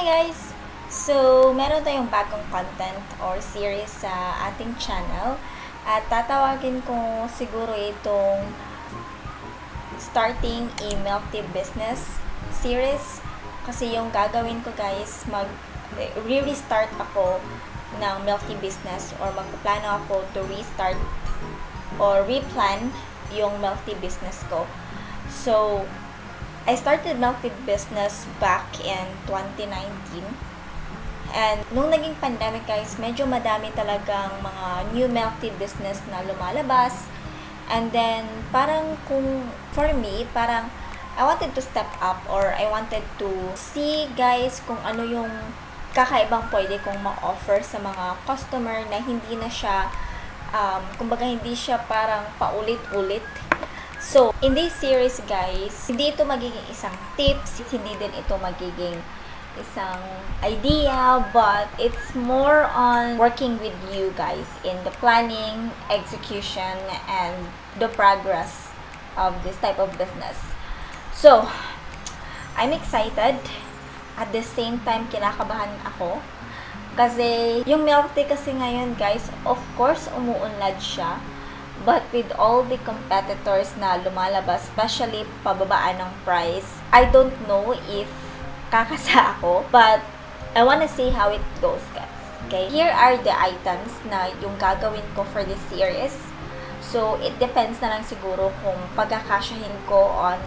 guys! So, meron tayong bagong content or series sa ating channel at tatawagin ko siguro itong starting a milk tea business series kasi yung gagawin ko guys, re-restart ako ng milk tea business or magpaplano ako to restart or replan yung milk tea business ko. So, I started milk tea business back in 2019. And nung naging pandemic guys, medyo madami talagang mga new milk tea business na lumalabas. And then, parang for me, parang I wanted to step up or I wanted to see guys kung ano yung kakaibang pwede kong ma-offer sa mga customer na hindi na siya, kumbaga hindi siya parang paulit-ulit. So, in this series guys, hindi ito magiging isang tips, hindi din ito magiging isang idea, but it's more on working with you guys in the planning, execution, and the progress of this type of business. So, I'm excited. At the same time, kinakabahan ako. Kasi, yung milk tea kasi ngayon guys, of course, umuunlad siya. But with all the competitors na lumalabas, especially pababaan ng price, I don't know if kakasa ako, but I wanna see how it goes, guys. Okay? Here are the items na yung gagawin ko for this series. So, it depends na lang siguro kung pagkakasyahin ko on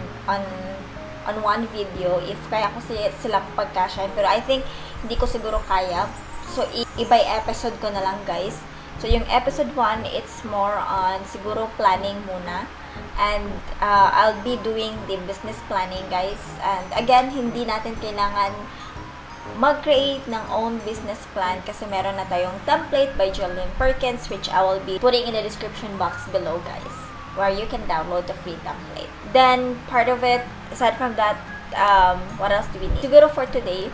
one video, if kaya ko sila pagkasyahin. Pero I think, hindi ko siguro kaya. So, i-by episode ko na lang, guys. So, yung episode 1, it's more on siguro planning muna. And I'll be doing the business planning, guys. And again, hindi natin kailangan mag-create ng own business plan kasi meron na tayong template by Jolene Perkins, which I will be putting in the description box below, guys, where you can download the free template. Then, part of it, aside from that, what else do we need? Siguro for today,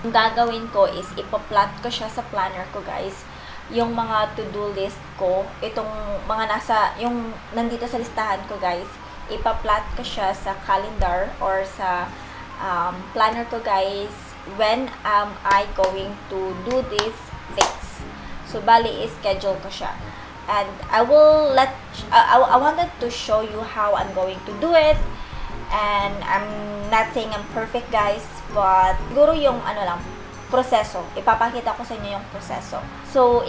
yung gagawin ko is ipa-plot ko siya sa planner ko, guys. Yung mga to-do list ko, itong mga yung nandito sa listahan ko guys, ipa-plot ko siya sa calendar or sa planner ko guys, when am I going to do these things. So, bali, i-schedule ko siya. And I wanted to show you how I'm going to do it. And I'm not saying I'm perfect guys, but siguro yung proseso. Ipapakita ko sa inyo yung proseso. So,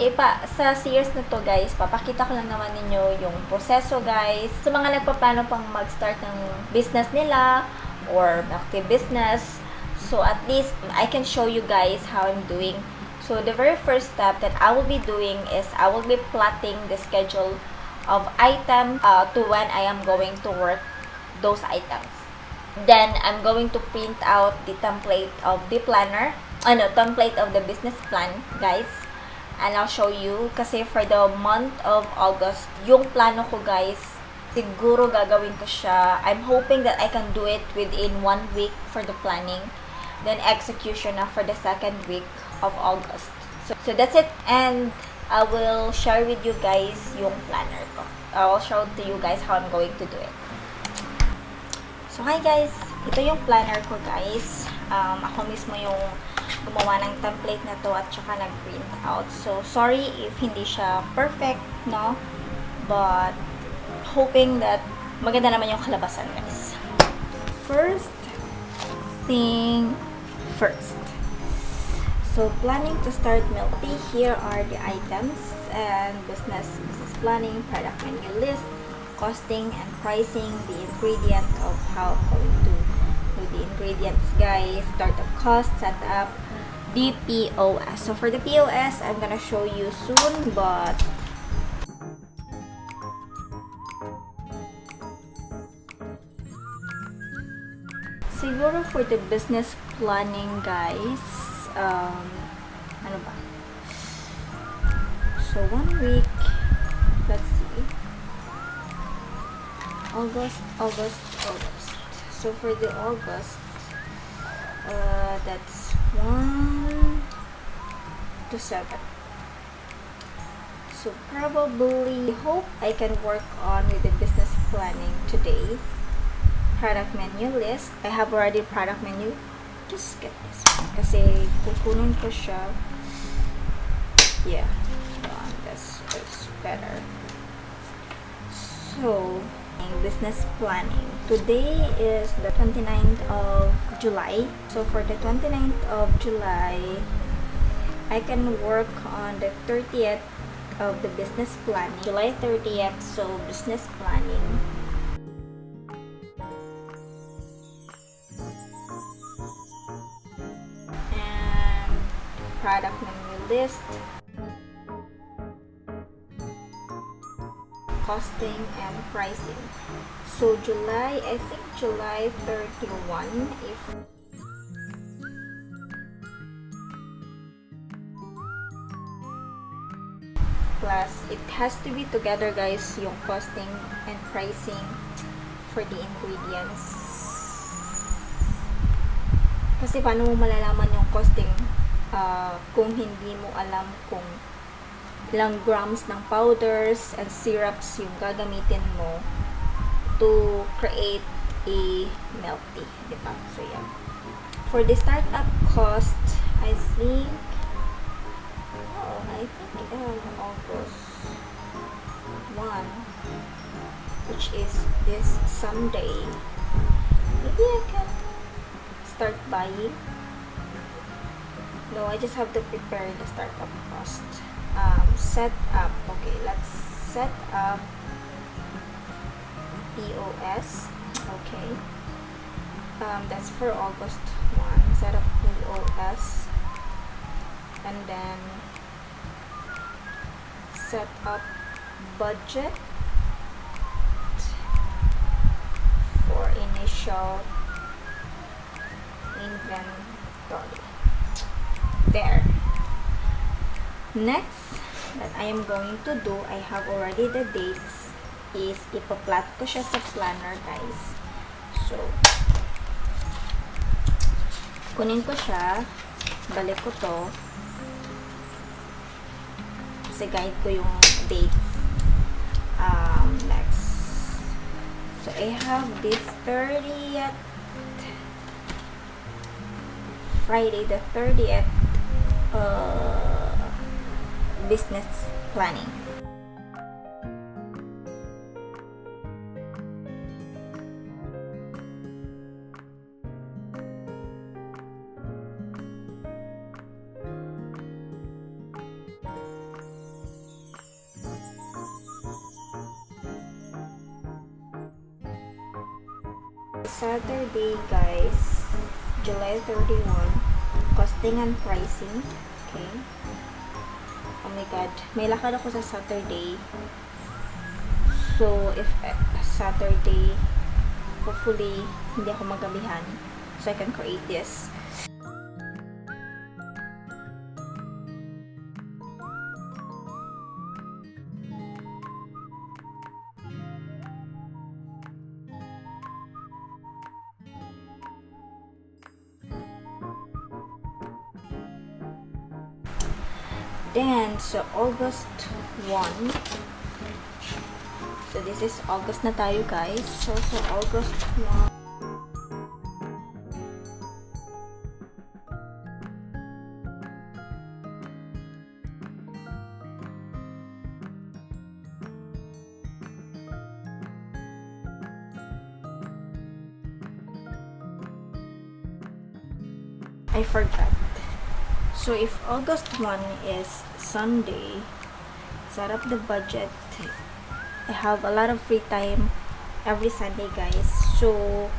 sa series na to guys, papakita ko lang naman ninyo yung proseso guys. Sa mga nagpaplano pang mag-start ng business nila or active business. So, at least, I can show you guys how I'm doing. So, the very first step that I will be doing is I will be plotting the schedule of item to when I am going to work those items. Then, I'm going to print out the template of the planner. Template of the business plan, guys. And I'll show you. Kasi for the month of August, yung plano ko, guys, siguro gagawin ko siya. I'm hoping that I can do it within 1 week for the planning. Then execution na for the 2nd week of August. So that's it. And I will share with you guys yung planner ko. I will show to you guys how I'm going to do it. So, hi guys. Ito yung planner ko, guys. Ako mismo yung gumawa ng template na to at saka nag-print out. So, sorry if hindi siya perfect, no? But, hoping that maganda naman yung kalabasan, guys. First thing first. So, planning to start milk tea. Here are the items and business planning, product menu list, costing and pricing, the ingredient of how I'm going to do the ingredients, guys, startup cost, setup, the POS. So for the POS, I'm gonna show you soon, but siguro for the business planning, guys, ano ba? So 1 week, let's see, August. So for the August, that's 1 to 7. So probably, hope I can work on with the business planning today. Product menu list. I have already product menu just get this one. Kasi kukunin ko siya. Yeah. That's better. So, business planning. Today is the 29th of July. So, for the 29th of July, I can work on the 30th of the business planning. July 30th, so business planning. And product menu list. Costing and pricing. So July, I think July 31, if plus it has to be together guys, yung costing and pricing for the ingredients. Kasi paano mo malalaman yung costing kung hindi mo alam kung ilang grams ng powders and syrups yung gagamitin mo to create a milk tea, diba? So yeah. For the startup cost, I think August 1, which is this Sunday. Maybe I can start buying. No, I just have to prepare the startup cost. Set up. Okay, let's set up POS. Okay. That's for August 1. Set up POS. And then set up budget for initial inventory. There. Next that I am going to do, I have already the dates, is ipa-plot ko siya sa planner guys. So, kunin ko siya, balik ko to, kasi guide ko yung dates. Next. So, I have this 30th, Friday the 30th, business planning. Saturday guys, July 31, costing and pricing. Okay. Oh my god, may lakad ako sa Saturday. So, if Saturday, hopefully, hindi ako magabihan. So, I can create this. Then, so August 1. So, this is August na tayo guys. So August 1. I forgot. So, if August 1 is Sunday, set up the budget. I have a lot of free time every Sunday, guys. So,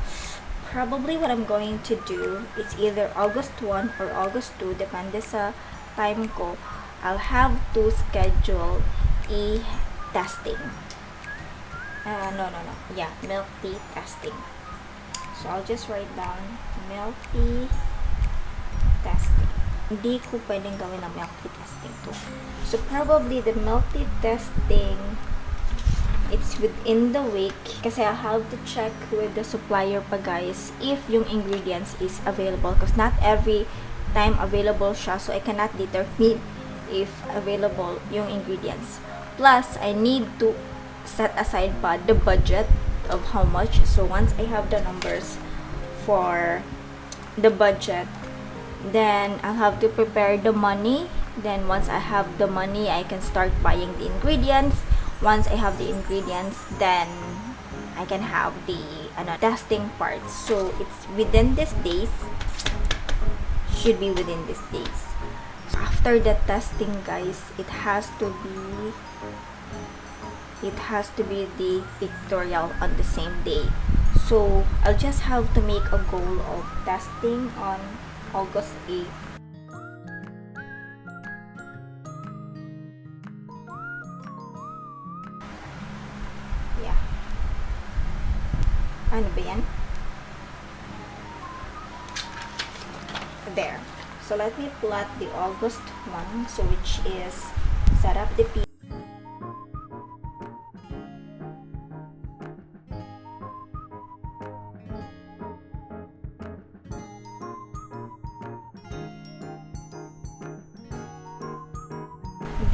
probably what I'm going to do is either August 1 or August 2, depende sa time ko. I'll have to schedule a testing. No. Yeah, milk tea testing. So, I'll just write down milk tea testing. Hindi ko pwedeng gawin ng milk tea testing to. So, probably the milk tea testing, it's within the week. Kasi I have to check with the supplier pa guys if yung ingredients is available. Because not every time available siya. So, I cannot determine if available yung ingredients. Plus, I need to set aside pa the budget of how much. So, once I have the numbers for the budget. Then I'll have to prepare the money. Then once I have the money, I can start buying the ingredients. Once I have the ingredients, then I can have the testing part. So it's within these days. Should be within these days. So after the testing, guys, it has to be the pictorial on the same day. So I'll just have to make a goal of testing on August 8th. Yeah. Ano ba yan? There. So let me plot the August one, so which is set up the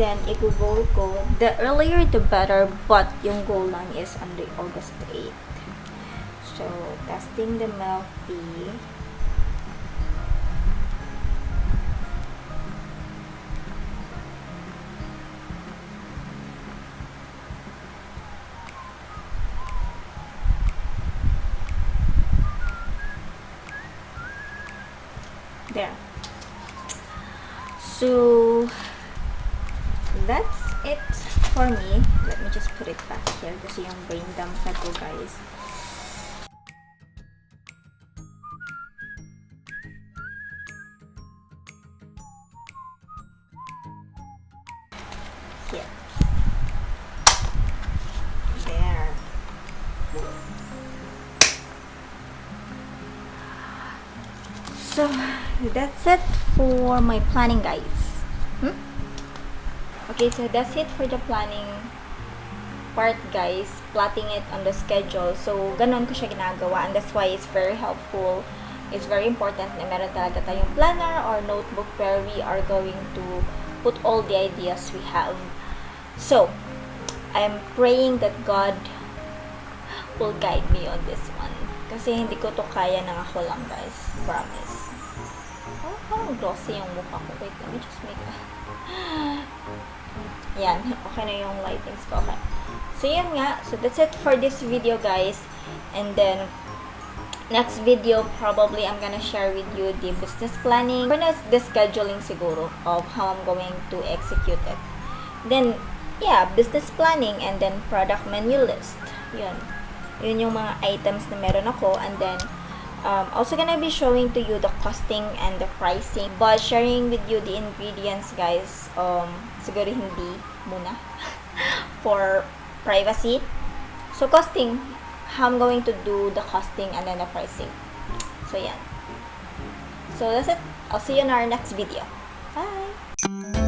then i-goal ko, the earlier the better, but yung goal lang is on the August 8th. So, testing the milk tea. There. So, that's it for me. Let me just put it back here kasi yung brain dump na ko, guys. Here. There. So, that's it for my planning, guys. Okay, so that's it for the planning part, guys. Plotting it on the schedule. So, ganun ko siya ginagawa, and that's why it's very helpful. It's very important na meron talaga tayong planner or notebook where we are going to put all the ideas we have. So, I'm praying that God will guide me on this one. Kasi hindi ko to kaya ng ako lang, guys. Promise. Oh, parang glossy yung mukha ko. Wait, let me just make that. Yan. Okay na yung lightings ko. Okay. So, yan nga. So, that's it for this video, guys. And then, next video, probably, I'm gonna share with you the business planning. For now, the scheduling siguro of how I'm going to execute it. Then, yeah, business planning and then product menu list. Yun. Yun yung mga items na meron ako. And then, also gonna be showing to you the costing and the pricing. But sharing with you the ingredients, guys, siguro hindi muna. For privacy. So, costing. How I'm going to do the costing and then the pricing. So, yan. So, that's it. I'll see you in our next video. Bye!